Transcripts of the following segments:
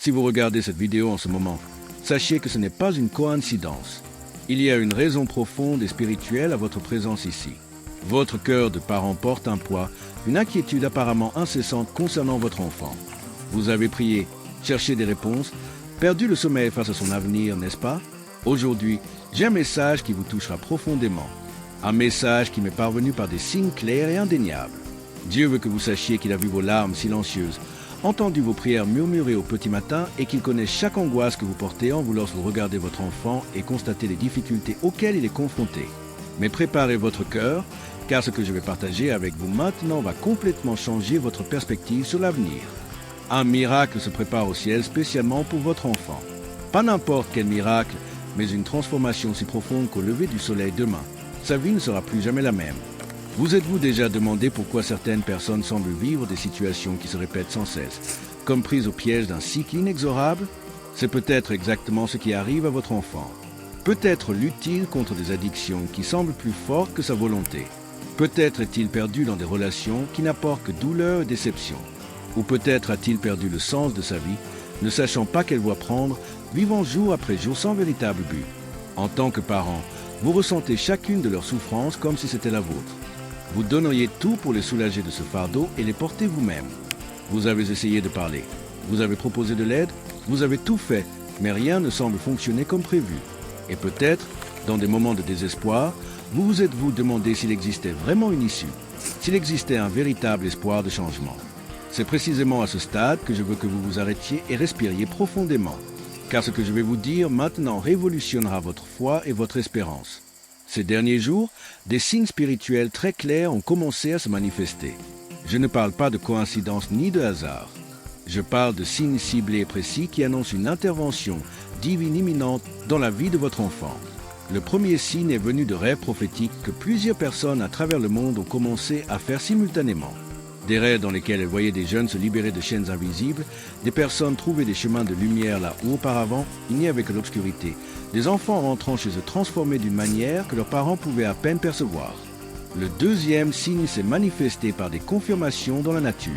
Si vous regardez cette vidéo en ce moment, sachez que ce n'est pas une coïncidence. Il y a une raison profonde et spirituelle à votre présence ici. Votre cœur de parent porte un poids, une inquiétude apparemment incessante concernant votre enfant. Vous avez prié, cherché des réponses, perdu le sommeil face à son avenir, n'est-ce pas? Aujourd'hui, j'ai un message qui vous touchera profondément. Un message qui m'est parvenu par des signes clairs et indéniables. Dieu veut que vous sachiez qu'il a vu vos larmes silencieuses, entendu vos prières murmurer au petit matin et qu'il connaît chaque angoisse que vous portez en vous lorsque vous regardez votre enfant et constatez les difficultés auxquelles il est confronté. Mais préparez votre cœur, car ce que je vais partager avec vous maintenant va complètement changer votre perspective sur l'avenir. Un miracle se prépare au ciel spécialement pour votre enfant. Pas n'importe quel miracle, mais une transformation si profonde qu'au lever du soleil demain, sa vie ne sera plus jamais la même. Vous êtes-vous déjà demandé pourquoi certaines personnes semblent vivre des situations qui se répètent sans cesse, comme prises au piège d'un cycle inexorable? C'est peut-être exactement ce qui arrive à votre enfant. Peut-être lutte-t-il contre des addictions qui semblent plus fortes que sa volonté. Peut-être est-il perdu dans des relations qui n'apportent que douleur et déception. Ou peut-être a-t-il perdu le sens de sa vie, ne sachant pas quelle voie prendre, vivant jour après jour sans véritable but. En tant que parent, vous ressentez chacune de leurs souffrances comme si c'était la vôtre. Vous donneriez tout pour les soulager de ce fardeau et les porter vous-même. Vous avez essayé de parler, vous avez proposé de l'aide, vous avez tout fait, mais rien ne semble fonctionner comme prévu. Et peut-être, dans des moments de désespoir, vous vous êtes-vous demandé s'il existait vraiment une issue, s'il existait un véritable espoir de changement. C'est précisément à ce stade que je veux que vous vous arrêtiez et respiriez profondément, car ce que je vais vous dire maintenant révolutionnera votre foi et votre espérance. Ces derniers jours, des signes spirituels très clairs ont commencé à se manifester. Je ne parle pas de coïncidence ni de hasard. Je parle de signes ciblés et précis qui annoncent une intervention divine imminente dans la vie de votre enfant. Le premier signe est venu de rêves prophétiques que plusieurs personnes à travers le monde ont commencé à faire simultanément. Des rêves dans lesquels elles voyaient des jeunes se libérer de chaînes invisibles, des personnes trouver des chemins de lumière là où auparavant il n'y avait que l'obscurité, des enfants rentrant chez eux transformés d'une manière que leurs parents pouvaient à peine percevoir. Le deuxième signe s'est manifesté par des confirmations dans la nature.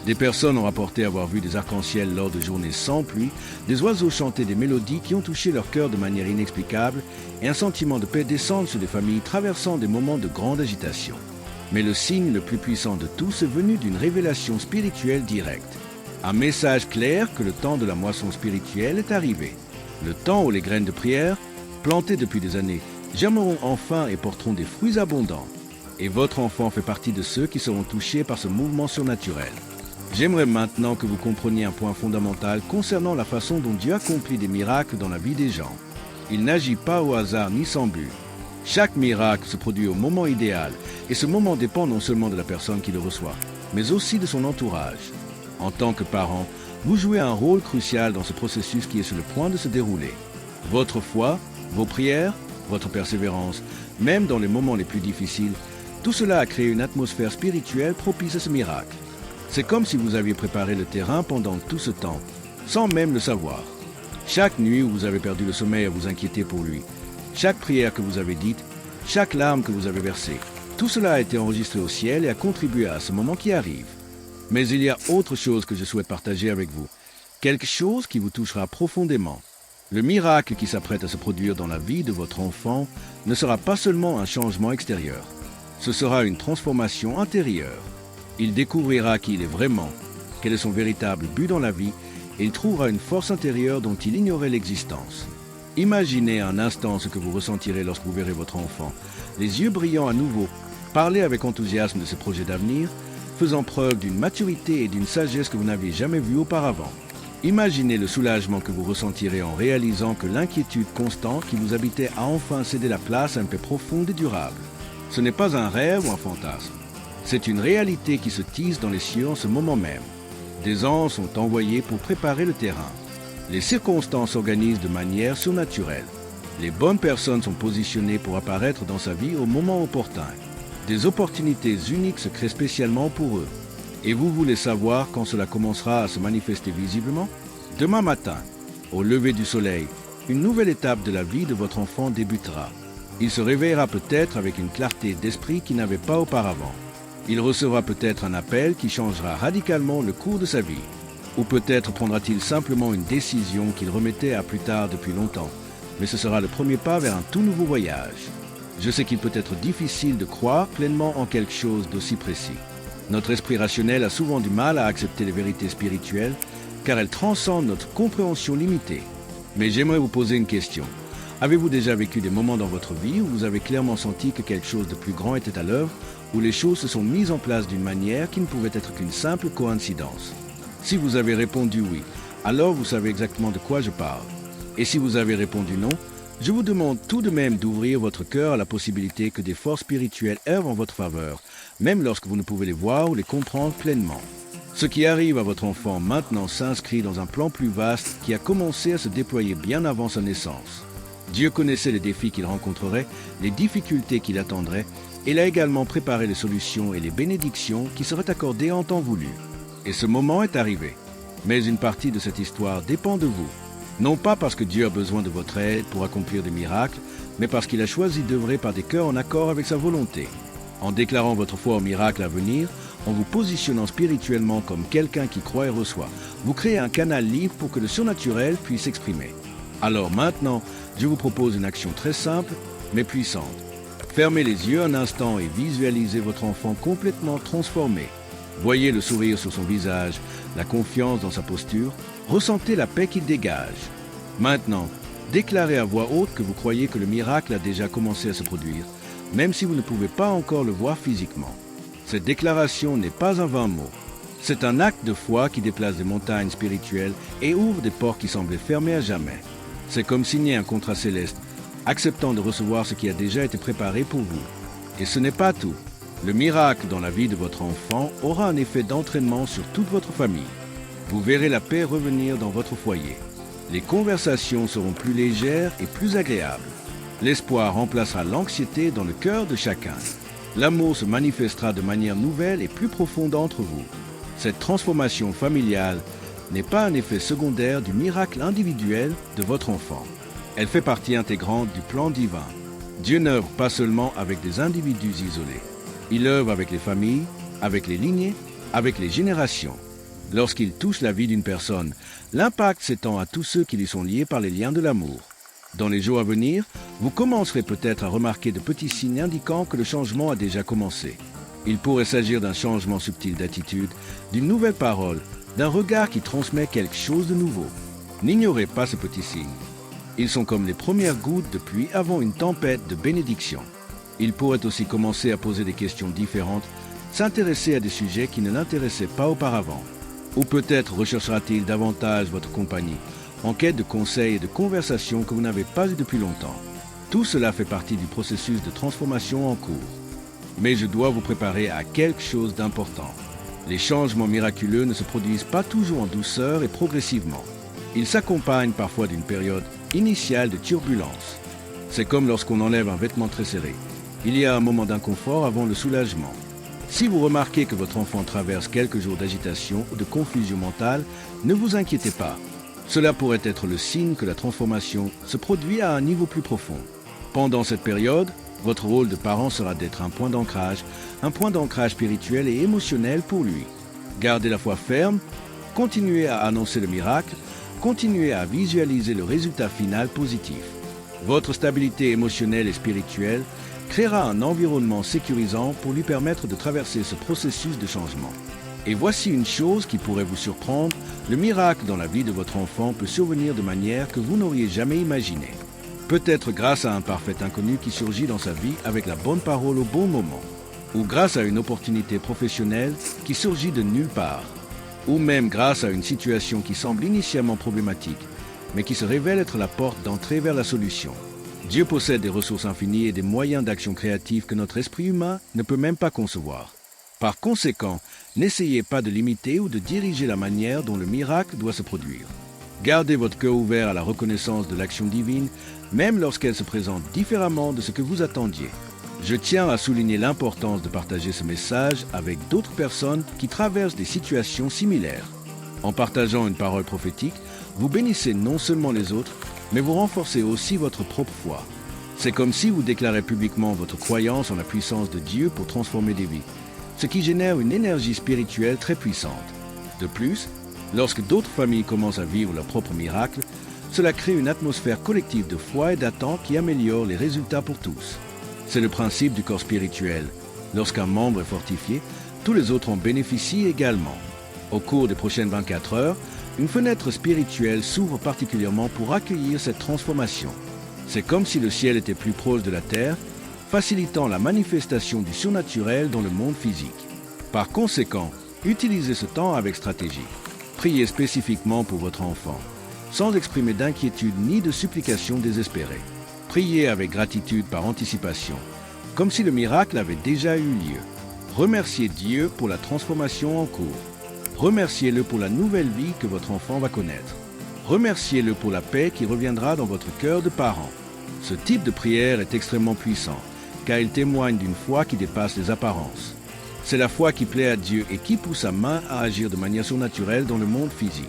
Des personnes ont rapporté avoir vu des arcs-en-ciel lors de journées sans pluie, des oiseaux chanter des mélodies qui ont touché leur cœur de manière inexplicable et un sentiment de paix descendre sur des familles traversant des moments de grande agitation. Mais le signe le plus puissant de tous est venu d'une révélation spirituelle directe. Un message clair que le temps de la moisson spirituelle est arrivé. Le temps où les graines de prière, plantées depuis des années, germeront enfin et porteront des fruits abondants. Et votre enfant fait partie de ceux qui seront touchés par ce mouvement surnaturel. J'aimerais maintenant que vous compreniez un point fondamental concernant la façon dont Dieu accomplit des miracles dans la vie des gens. Il n'agit pas au hasard ni sans but. Chaque miracle se produit au moment idéal, et ce moment dépend non seulement de la personne qui le reçoit, mais aussi de son entourage. En tant que parent, vous jouez un rôle crucial dans ce processus qui est sur le point de se dérouler. Votre foi, vos prières, votre persévérance, même dans les moments les plus difficiles, tout cela a créé une atmosphère spirituelle propice à ce miracle. C'est comme si vous aviez préparé le terrain pendant tout ce temps, sans même le savoir. Chaque nuit où vous avez perdu le sommeil à vous inquiéter pour lui, chaque prière que vous avez dite, chaque larme que vous avez versée, tout cela a été enregistré au ciel et a contribué à ce moment qui arrive. Mais il y a autre chose que je souhaite partager avec vous, quelque chose qui vous touchera profondément. Le miracle qui s'apprête à se produire dans la vie de votre enfant ne sera pas seulement un changement extérieur, ce sera une transformation intérieure. Il découvrira qui il est vraiment, quel est son véritable but dans la vie, et il trouvera une force intérieure dont il ignorait l'existence. Imaginez un instant ce que vous ressentirez lorsque vous verrez votre enfant, les yeux brillants à nouveau, parler avec enthousiasme de ses projets d'avenir, faisant preuve d'une maturité et d'une sagesse que vous n'aviez jamais vues auparavant. Imaginez le soulagement que vous ressentirez en réalisant que l'inquiétude constante qui vous habitait a enfin cédé la place à une paix profonde et durable. Ce n'est pas un rêve ou un fantasme. C'est une réalité qui se tisse dans les cieux en ce moment même. Des anges sont envoyés pour préparer le terrain. Les circonstances s'organisent de manière surnaturelle. Les bonnes personnes sont positionnées pour apparaître dans sa vie au moment opportun. Des opportunités uniques se créent spécialement pour eux. Et vous voulez savoir quand cela commencera à se manifester visiblement? Demain matin, au lever du soleil, une nouvelle étape de la vie de votre enfant débutera. Il se réveillera peut-être avec une clarté d'esprit qu'il n'avait pas auparavant. Il recevra peut-être un appel qui changera radicalement le cours de sa vie. Ou peut-être prendra-t-il simplement une décision qu'il remettait à plus tard depuis longtemps. Mais ce sera le premier pas vers un tout nouveau voyage. Je sais qu'il peut être difficile de croire pleinement en quelque chose d'aussi précis. Notre esprit rationnel a souvent du mal à accepter les vérités spirituelles, car elles transcendent notre compréhension limitée. Mais j'aimerais vous poser une question. Avez-vous déjà vécu des moments dans votre vie où vous avez clairement senti que quelque chose de plus grand était à l'œuvre, où les choses se sont mises en place d'une manière qui ne pouvait être qu'une simple coïncidence? Si vous avez répondu oui, alors vous savez exactement de quoi je parle. Et si vous avez répondu non, je vous demande tout de même d'ouvrir votre cœur à la possibilité que des forces spirituelles œuvrent en votre faveur, même lorsque vous ne pouvez les voir ou les comprendre pleinement. Ce qui arrive à votre enfant maintenant s'inscrit dans un plan plus vaste qui a commencé à se déployer bien avant sa naissance. Dieu connaissait les défis qu'il rencontrerait, les difficultés qu'il attendrait, et il a également préparé les solutions et les bénédictions qui seraient accordées en temps voulu. Et ce moment est arrivé. Mais une partie de cette histoire dépend de vous. Non pas parce que Dieu a besoin de votre aide pour accomplir des miracles, mais parce qu'il a choisi d'œuvrer par des cœurs en accord avec sa volonté. En déclarant votre foi au miracle à venir, en vous positionnant spirituellement comme quelqu'un qui croit et reçoit, vous créez un canal libre pour que le surnaturel puisse s'exprimer. Alors maintenant, je vous propose une action très simple, mais puissante. Fermez les yeux un instant et visualisez votre enfant complètement transformé. Voyez le sourire sur son visage, la confiance dans sa posture, ressentez la paix qu'il dégage. Maintenant, déclarez à voix haute que vous croyez que le miracle a déjà commencé à se produire, même si vous ne pouvez pas encore le voir physiquement. Cette déclaration n'est pas un vain mot. C'est un acte de foi qui déplace des montagnes spirituelles et ouvre des portes qui semblaient fermées à jamais. C'est comme signer un contrat céleste, acceptant de recevoir ce qui a déjà été préparé pour vous. Et ce n'est pas tout. Le miracle dans la vie de votre enfant aura un effet d'entraînement sur toute votre famille. Vous verrez la paix revenir dans votre foyer. Les conversations seront plus légères et plus agréables. L'espoir remplacera l'anxiété dans le cœur de chacun. L'amour se manifestera de manière nouvelle et plus profonde entre vous. Cette transformation familiale n'est pas un effet secondaire du miracle individuel de votre enfant. Elle fait partie intégrante du plan divin. Dieu n'œuvre pas seulement avec des individus isolés. Il œuvre avec les familles, avec les lignées, avec les générations. Lorsqu'il touche la vie d'une personne, l'impact s'étend à tous ceux qui lui sont liés par les liens de l'amour. Dans les jours à venir, vous commencerez peut-être à remarquer de petits signes indiquant que le changement a déjà commencé. Il pourrait s'agir d'un changement subtil d'attitude, d'une nouvelle parole, d'un regard qui transmet quelque chose de nouveau. N'ignorez pas ces petits signes. Ils sont comme les premières gouttes de pluie avant une tempête de bénédiction. Il pourrait aussi commencer à poser des questions différentes, s'intéresser à des sujets qui ne l'intéressaient pas auparavant. Ou peut-être recherchera-t-il davantage votre compagnie, en quête de conseils et de conversations que vous n'avez pas eues depuis longtemps. Tout cela fait partie du processus de transformation en cours. Mais je dois vous préparer à quelque chose d'important. Les changements miraculeux ne se produisent pas toujours en douceur et progressivement. Ils s'accompagnent parfois d'une période initiale de turbulence. C'est comme lorsqu'on enlève un vêtement très serré. Il y a un moment d'inconfort avant le soulagement. Si vous remarquez que votre enfant traverse quelques jours d'agitation ou de confusion mentale, ne vous inquiétez pas. Cela pourrait être le signe que la transformation se produit à un niveau plus profond. Pendant cette période, votre rôle de parent sera d'être un point d'ancrage spirituel et émotionnel pour lui. Gardez la foi ferme, continuez à annoncer le miracle, continuez à visualiser le résultat final positif. Votre stabilité émotionnelle et spirituelle créera un environnement sécurisant pour lui permettre de traverser ce processus de changement. Et voici une chose qui pourrait vous surprendre, le miracle dans la vie de votre enfant peut survenir de manière que vous n'auriez jamais imaginée. Peut-être grâce à un parfait inconnu qui surgit dans sa vie avec la bonne parole au bon moment, ou grâce à une opportunité professionnelle qui surgit de nulle part, ou même grâce à une situation qui semble initialement problématique, mais qui se révèle être la porte d'entrée vers la solution. Dieu possède des ressources infinies et des moyens d'action créative que notre esprit humain ne peut même pas concevoir. Par conséquent, n'essayez pas de limiter ou de diriger la manière dont le miracle doit se produire. Gardez votre cœur ouvert à la reconnaissance de l'action divine, même lorsqu'elle se présente différemment de ce que vous attendiez. Je tiens à souligner l'importance de partager ce message avec d'autres personnes qui traversent des situations similaires. En partageant une parole prophétique, vous bénissez non seulement les autres, mais vous renforcez aussi votre propre foi. C'est comme si vous déclarez publiquement votre croyance en la puissance de Dieu pour transformer des vies, ce qui génère une énergie spirituelle très puissante. De plus, Lorsque d'autres familles commencent à vivre leur propre miracle, cela crée une atmosphère collective de foi et d'attente qui améliore les résultats pour tous. C'est le principe du corps spirituel. Lorsqu'un membre est fortifié, tous les autres en bénéficient également. Au cours des prochaines 24 heures, une fenêtre spirituelle s'ouvre particulièrement pour accueillir cette transformation. C'est comme si le ciel était plus proche de la terre, facilitant la manifestation du surnaturel dans le monde physique. Par conséquent, utilisez ce temps avec stratégie. Priez spécifiquement pour votre enfant, sans exprimer d'inquiétude ni de supplication désespérée. Priez avec gratitude par anticipation, comme si le miracle avait déjà eu lieu. Remerciez Dieu pour la transformation en cours. Remerciez-le pour la nouvelle vie que votre enfant va connaître. Remerciez-le pour la paix qui reviendra dans votre cœur de parent. Ce type de prière est extrêmement puissant, car il témoigne d'une foi qui dépasse les apparences. C'est la foi qui plaît à Dieu et qui pousse sa main à agir de manière surnaturelle dans le monde physique.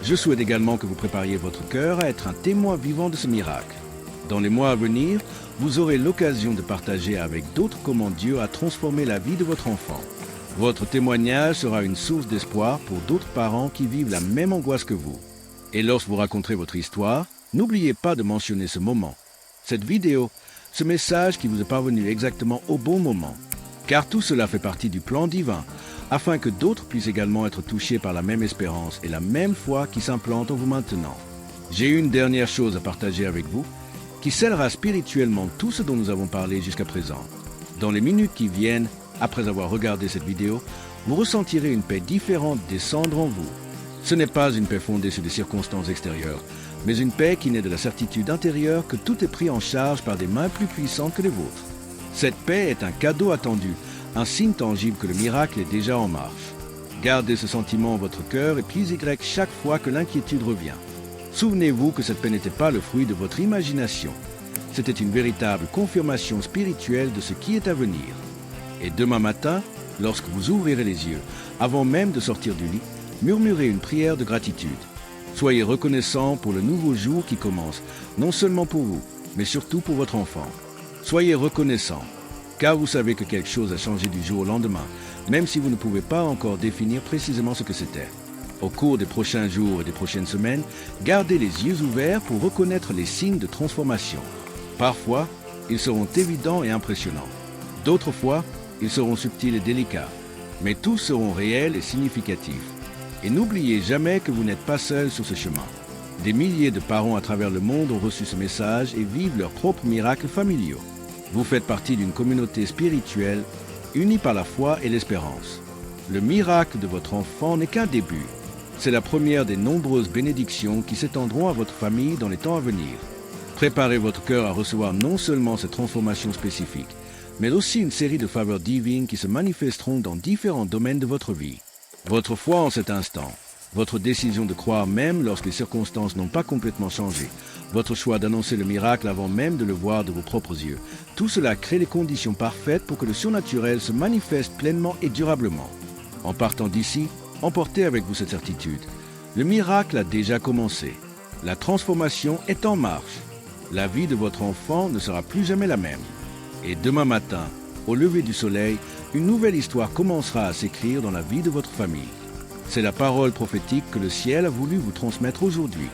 Je souhaite également que vous prépariez votre cœur à être un témoin vivant de ce miracle. Dans les mois à venir, vous aurez l'occasion de partager avec d'autres comment Dieu a transformé la vie de votre enfant. Votre témoignage sera une source d'espoir pour d'autres parents qui vivent la même angoisse que vous. Et lorsque vous raconterez votre histoire, n'oubliez pas de mentionner ce moment, cette vidéo, ce message qui vous est parvenu exactement au bon moment. Car tout cela fait partie du plan divin, afin que d'autres puissent également être touchés par la même espérance et la même foi qui s'implante en vous maintenant. J'ai une dernière chose à partager avec vous, qui scellera spirituellement tout ce dont nous avons parlé jusqu'à présent. Dans les minutes qui viennent, après avoir regardé cette vidéo, vous ressentirez une paix différente descendre en vous. Ce n'est pas une paix fondée sur des circonstances extérieures, mais une paix qui naît de la certitude intérieure que tout est pris en charge par des mains plus puissantes que les vôtres. Cette paix est un cadeau attendu, un signe tangible que le miracle est déjà en marche. Gardez ce sentiment en votre cœur et pliez Y chaque fois que l'inquiétude revient. Souvenez-vous que cette paix n'était pas le fruit de votre imagination. C'était une véritable confirmation spirituelle de ce qui est à venir. Et demain matin, lorsque vous ouvrirez les yeux, avant même de sortir du lit, murmurez une prière de gratitude. Soyez reconnaissant pour le nouveau jour qui commence, non seulement pour vous, mais surtout pour votre enfant. Soyez reconnaissant, car vous savez que quelque chose a changé du jour au lendemain, même si vous ne pouvez pas encore définir précisément ce que c'était. Au cours des prochains jours et des prochaines semaines, gardez les yeux ouverts pour reconnaître les signes de transformation. Parfois, ils seront évidents et impressionnants. D'autres fois, ils seront subtils et délicats. Mais tous seront réels et significatifs. Et n'oubliez jamais que vous n'êtes pas seul sur ce chemin. Des milliers de parents à travers le monde ont reçu ce message et vivent leurs propres miracles familiaux. Vous faites partie d'une communauté spirituelle unie par la foi et l'espérance. Le miracle de votre enfant n'est qu'un début. C'est la première des nombreuses bénédictions qui s'étendront à votre famille dans les temps à venir. Préparez votre cœur à recevoir non seulement cette transformation spécifique, mais aussi une série de faveurs divines qui se manifesteront dans différents domaines de votre vie. Votre foi en cet instant, votre décision de croire même lorsque les circonstances n'ont pas complètement changé, votre choix d'annoncer le miracle avant même de le voir de vos propres yeux, tout cela crée les conditions parfaites pour que le surnaturel se manifeste pleinement et durablement. En partant d'ici, emportez avec vous cette certitude. Le miracle a déjà commencé. La transformation est en marche. La vie de votre enfant ne sera plus jamais la même. Et demain matin, au lever du soleil, une nouvelle histoire commencera à s'écrire dans la vie de votre famille. C'est la parole prophétique que le ciel a voulu vous transmettre aujourd'hui.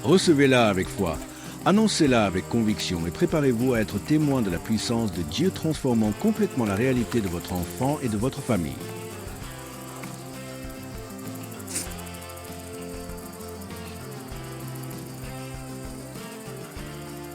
Recevez-la avec foi, annoncez-la avec conviction et préparez-vous à être témoin de la puissance de Dieu transformant complètement la réalité de votre enfant et de votre famille.